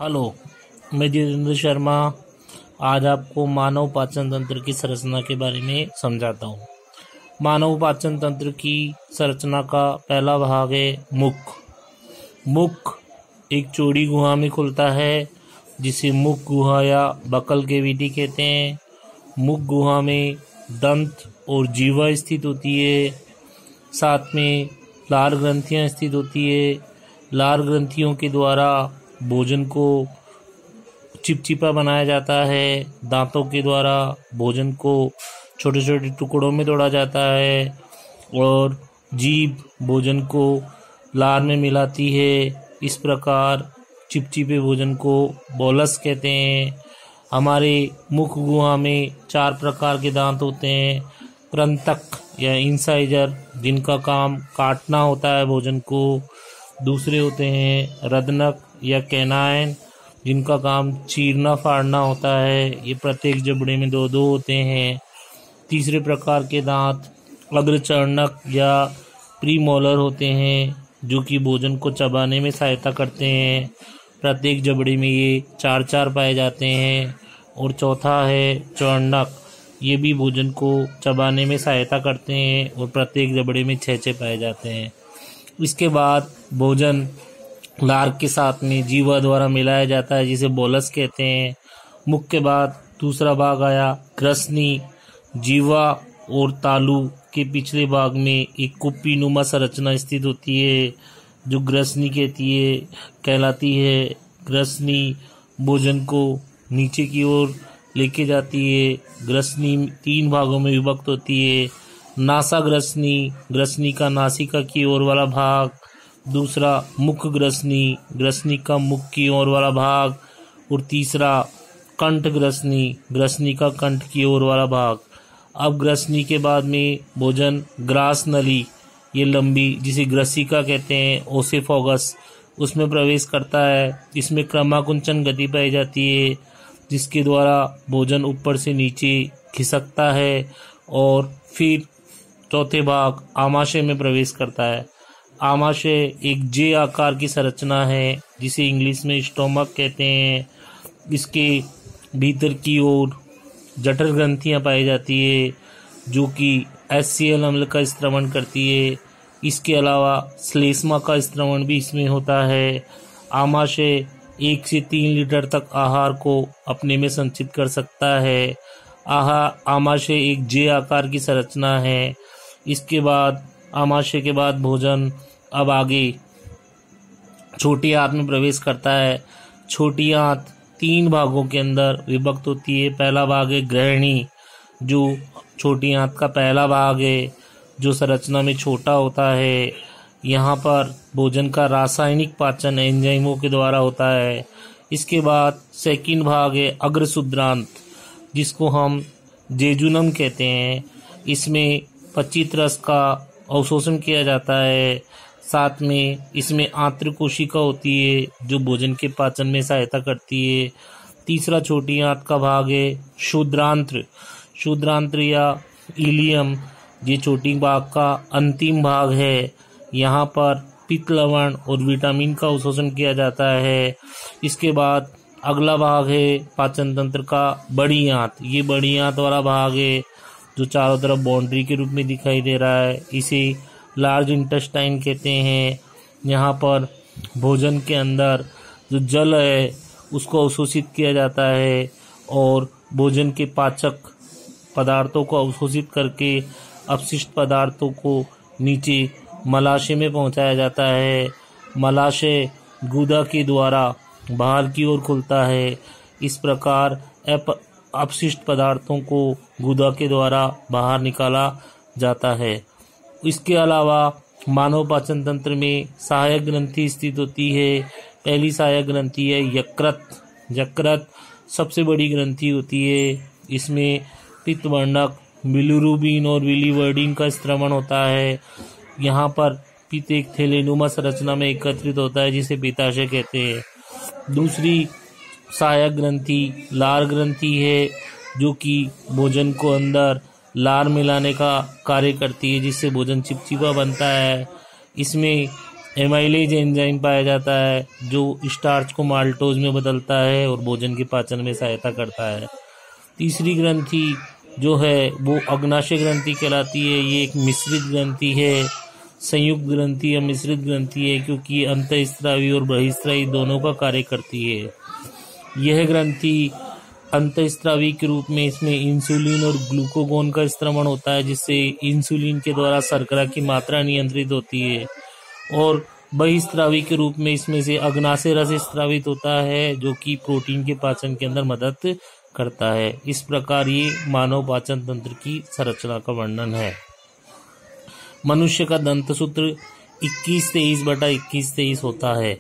Hello, मैं जितेंद्र शर्मा आज आपको मानव पाचन तंत्र की संरचना के बारे में समझाता हूँ। मानव पाचन तंत्र की संरचना का पहला भाग है मुख। मुख एक चौड़ी गुहा में खुलता है जिसे मुख गुहा या बकल कैविटी कहते हैं। मुख गुहा में दंत और जीवा स्थित होती है। साथ में लार ग्रंथियाँ स्थित होती है। लार ग्रंथियों के द्वारा भोजन को चिपचिपा बनाया जाता है। दांतों के द्वारा भोजन को छोटे छोटे टुकड़ों में तोड़ा जाता है और जीभ भोजन को लार में मिलाती है। इस प्रकार चिपचिपे भोजन को बोलस कहते हैं। हमारे मुख गुहा में 4 प्रकार के दांत होते हैं। कृंतक या इंसाइजर, जिनका काम काटना होता है भोजन को। दूसरे होते हैं रदनक या कैनाइन, जिनका काम चीरना फाड़ना होता है। ये प्रत्येक जबड़े में 2-2 होते हैं। तीसरे प्रकार के दांत अग्रचर्णक या प्रीमोलर होते हैं, जो कि भोजन को चबाने में सहायता करते हैं। प्रत्येक जबड़े में ये 4-4 पाए जाते हैं। और चौथा है चर्णक, ये भी भोजन को चबाने में सहायता करते हैं और प्रत्येक जबड़े में 6-6 पाए जाते हैं। इसके बाद भोजन लार के साथ में जीवा द्वारा मिलाया जाता है, जिसे बोलस कहते हैं। मुख के बाद दूसरा भाग आया ग्रसनी। जीवा और तालु के पिछले भाग में एक कुप्पी नुमा संरचना स्थित होती है, जो ग्रसनी कहलाती है। ग्रसनी भोजन को नीचे की ओर लेके जाती है। ग्रसनी 3 भागों में विभक्त होती है। नासा ग्रसनी, ग्रसनी का नासिका की ओर वाला भाग। दूसरा मुख ग्रसनी, ग्रसनी का मुख की ओर वाला भाग। और तीसरा कंठ ग्रसनी, ग्रसनी का कंठ की ओर वाला भाग। अब ग्रसनी के बाद में भोजन ग्रास नली, ये लंबी, जिसे ग्रसिका कहते हैं, ओसेफोगस, उसमें प्रवेश करता है। इसमें क्रमाकुंचन गति पाई जाती है, जिसके द्वारा भोजन ऊपर से नीचे खिसकता है। और फिर चौथे भाग आमाशय में प्रवेश करता है। आमाशय एक जे आकार की संरचना है, जिसे इंग्लिश में स्टोमक कहते हैं। इसके भीतर की ओर जठर ग्रंथियां पाई जाती है, जो कि HCl अम्ल का स्त्रवण करती है। इसके अलावा श्लेष्मा का स्त्रवण भी इसमें होता है। आमाशय 1 से 3 लीटर तक आहार को अपने में संचित कर सकता है। आमाशय एक जे आकार की संरचना है। इसके बाद आमाशय के बाद भोजन अब आगे छोटी आंत में प्रवेश करता है। छोटी आंत 3 भागों के अंदर विभक्त होती है। पहला भाग है ग्रहणी, जो छोटी आंत का पहला भाग है, जो संरचना में छोटा होता है। यहाँ पर भोजन का रासायनिक पाचन एंजाइमों के द्वारा होता है। इसके बाद सेकंड भाग है अग्रशूद्रांत, जिसको हम जेजुनम कहते हैं। इसमें पचित रस का अवशोषण किया जाता है। साथ में इसमें आंतरिक कोशिका होती है, जो भोजन के पाचन में सहायता करती है। तीसरा छोटी आंत का भाग है शूद्रांत्र। शूद्रांत्र या इलियम, ये छोटी भाग का अंतिम भाग है। यहाँ पर पित्त लवण और विटामिन का अवशोषण किया जाता है। इसके बाद अगला भाग है पाचन तंत्र का बड़ी आंत। ये बड़ी आंत वाला भाग है, जो चारों तरफ बाउंड्री के रूप में दिखाई दे रहा है। इसे लार्ज इंटेस्टाइन कहते हैं। यहाँ पर भोजन के अंदर जो जल है उसको अवशोषित किया जाता है और भोजन के पाचक पदार्थों को अवशोषित करके अपशिष्ट पदार्थों को नीचे मलाशय में पहुंचाया जाता है। मलाशय गुदा के द्वारा बाहर की ओर खुलता है। इस प्रकार अपशिष्ट पदार्थों को गुदा के द्वारा बाहर निकाला जाता है। इसके अलावा मानव पाचन तंत्र में सहायक ग्रंथि स्थित होती है। पहली सहायक ग्रंथि है यकृत। यकृत सबसे बड़ी ग्रंथि होती है। इसमें पित्तवर्णक बिलिरुबिन और बिलिवर्डिन का स्त्रवण होता है। यहाँ पर पित्त एक थैलेनुमा संरचना में एकत्रित होता है, जिसे पित्ताशय कहते हैं। दूसरी सहायक ग्रंथि लार ग्रंथि है, जो कि भोजन को अंदर लार मिलाने का कार्य करती है, जिससे भोजन चिपचिपा बनता है। इसमें एमाइलेज एंजाइम पाया जाता है जो स्टार्च को माल्टोज में बदलता है और भोजन के पाचन में सहायता करता है। तीसरी ग्रंथि जो है वो अग्नाशय ग्रंथि कहलाती है। ये एक मिश्रित ग्रंथि है, संयुक्त ग्रंथि या मिश्रित ग्रंथि है, क्योंकि अंतःस्रावी और बहिःस्रावी दोनों का कार्य करती है। यह ग्रंथि अंतःस्रावी के रूप में इसमें इंसुलिन और ग्लूकागोन का स्त्रवण होता है, जिससे इंसुलिन के द्वारा शर्करा की मात्रा नियंत्रित होती है, और बहिःस्रावी के रूप में इसमें से अग्नाशय रस स्रावित होता है जो कि प्रोटीन के पाचन के अंदर मदद करता है। इस प्रकार ये मानव पाचन तंत्र की संरचना का वर्णन है। मनुष्य का दंतसूत्र 21-23/21-23 होता है।